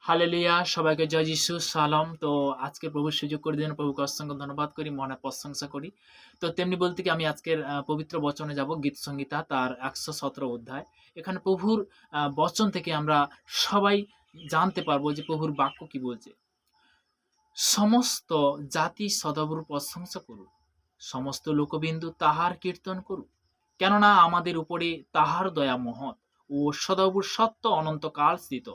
Hallelujah! সবাইকে জয় যিশু, সালাম। তো আজকে প্রভুর সুযোগ করে দিলেন, প্রভুকে অসংখ্য ধন্যবাদ করি, মনে প্রশংসা করি। তো তেমনি বলতে কি আমি আজকের পবিত্র বচনে যাব, গীত সংহিতা তার ১১৭ অধ্যায়। এখানে প্রভুর বচন থেকে আমরা সবাই জানতে পারবো যে প্রভুর বাক্য কি বলছে। সমস্ত জাতি সদাপ্রভুর প্রশংসা করুক, সমস্ত লোকবিন্দু তাহার কীর্তন করুক। কেননা আমাদের উপরে তাহার দয়া মহৎ ও সদাপ্রভুর সত্য অনন্তকাল স্থিত।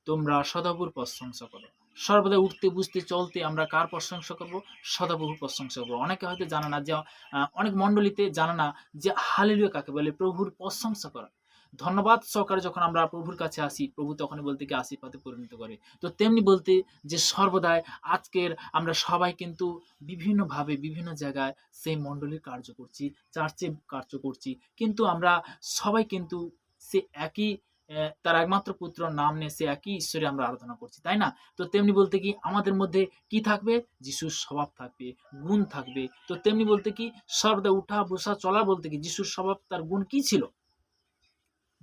তোমরা সদাপ্রভুর প্রশংসা করো। সর্বদা উঠতে বুঝতে চলতে আমরা কার প্রশংসা করব? সদাপ্রভুর প্রশংসা করব। অনেকে হয়তো জানে না যে অনেক মণ্ডলীতে জানে না যে হালেলুয়া কাকে বলে, প্রভুর প্রশংসা করা। ধন্যবাদ সহকারে যখন আমরা প্রভুর কাছে আসি, প্রভু তখনই বলতে কি আশীর্বাদে পরিণত করে। তো তেমনি বলতে যে সর্বদাই আজকের আমরা সবাই কিন্তু বিভিন্নভাবে বিভিন্ন জায়গায় সেই মণ্ডলীর কার্য করছি, চার্চে কার্য করছি। কিন্তু আমরা সবাই কিন্তু সে একই তার একমাত্র পুত্রর নাম নিয়ে সে একই ঈশ্বরে আমরা আরাধনা করছি, তাই না? তো তেমনি বলতে কি আমাদের মধ্যে কি থাকবে? যিশুর স্বভাব থাকবে, গুণ থাকবে। তো তেমনি বলতে কি সর্বদা উঠা বসা চলা বলতে কি যিশুর স্বভাব, তার গুণ কি ছিল?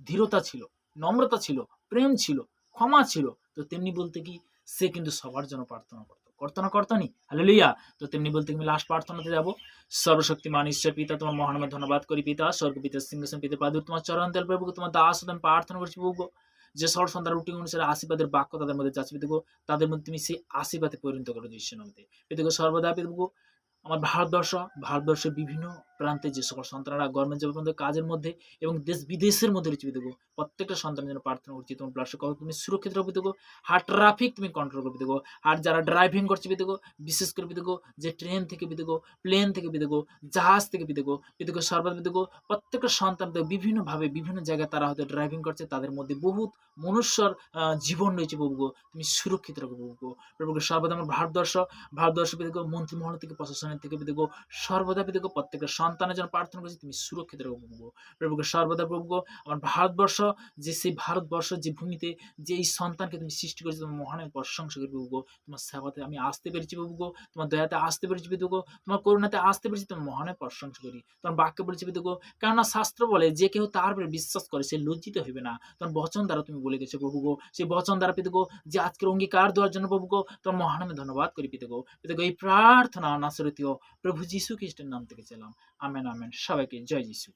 ধীরতা ছিল, নম্রতা ছিল, প্রেম ছিল, ক্ষমা ছিল। তো তেমনি বলতে কি সে কিন্তু সবার জন্য প্রার্থনা করতো, করতো না, করতো নি? হালেলুয়া! তো তেমনি বলতে কি আমি লাস্ট প্রার্থনাতে যাব। সর্বশক্তিমান ঈশ্বর পিতা, তোমার মহানামে ধন্যবাদ করি পিতা, স্বর্গ পিতা সিংহাসন পিতা পাদুর তোমার চরণ তেল প্রভু, তোমার দাস আমি প্রার্থনা করছি প্রভু, যে সর সন্ধ্যার রুটিন অনুসারে আশীর্বাদের বাক্য তাদের মধ্যে যাচ্ছে পিতাগো, তাদের মধ্যে তুমি সেই আশীর্বাদে পরিণত করো যিশুর নামে পিতাগো। সর্বদা পিতাগো আমার ভারতবর্ষের বিভিন্ন প্রান্তে যে সকল সন্তানরা গভর্নমেন্ট জবের মধ্যে, কাজের মধ্যে এবং দেশ বিদেশের মধ্যে রয়েছে পিতাগো, প্রত্যেকটা সন্তানের জন্য প্রার্থনা করছি তোমার প্লাস্টিক তুমি সুরক্ষিত রাখো পিতাগো। আর ট্রাফিক তুমি কন্ট্রোল করো পিতাগো। আর যারা ড্রাইভিং করছে পিতাগো, বিশেষ করে পিতাগো যে ট্রেন থেকে পিতাগো, প্লেন থেকে পিতাগো, জাহাজ থেকে পিতাগো, সর্বদা পিতাগো প্রত্যেকটা সন্তান বিভিন্নভাবে বিভিন্ন জায়গায় তারা হয়তো ড্রাইভিং করছে, তাদের মধ্যে বহুত মনুষ্যর জীবন রয়েছে প্রভুগো, তুমি সুরক্ষিত রাখো প্রভুগো। সর্বদা আমার ভারতবর্ষ পিতাগো, মন্ত্রিমহল থেকে, প্রশাসনের থেকে পিতাগো, সর্বদা পিতাগো প্রত্যেকটা সন্তানের জন্য প্রার্থনা করছি, তুমি সুরক্ষিত রাখো প্রভুগো। সর্বদা প্রভুগো আমার ভারতবর্ষ, যে সেই ভারতবর্ষ যে ভূমিতে যে এই সন্তানকে তুমি সৃষ্টি করেছো, তোমার মহানের প্রশংসা করি প্রভুগো। তোমার সেবাতে আমি আসতে পেরেছি প্রভুগো, তোমার দয়াতে আসতে পেরেছি পিতাগো, তোমার করুণাতে আসতে পেরেছি, তোমার মহানের প্রশংসা করি। তোমার বাক্যে বলেছি পিতাগো, কেননা শাস্ত্র বলে যে কেউ তার উপরে বিশ্বাস করে সে লজ্জিত হইবে না। তোমার বচন দ্বারা তুমি বলে গেছো প্রভুগো, সেই বচন দ্বারা পিতাগো যে আজকের অঙ্গীকার দেওয়ার জন্য প্রভুগো তোমার মহানামে ধন্যবাদ করি পিতাগো। এই প্রার্থনা নাসরতীয় প্রভু যীশু খ্রিস্টের নাম থেকে চাইলাম। Amen, amen. সবাইকে জয় যীশু।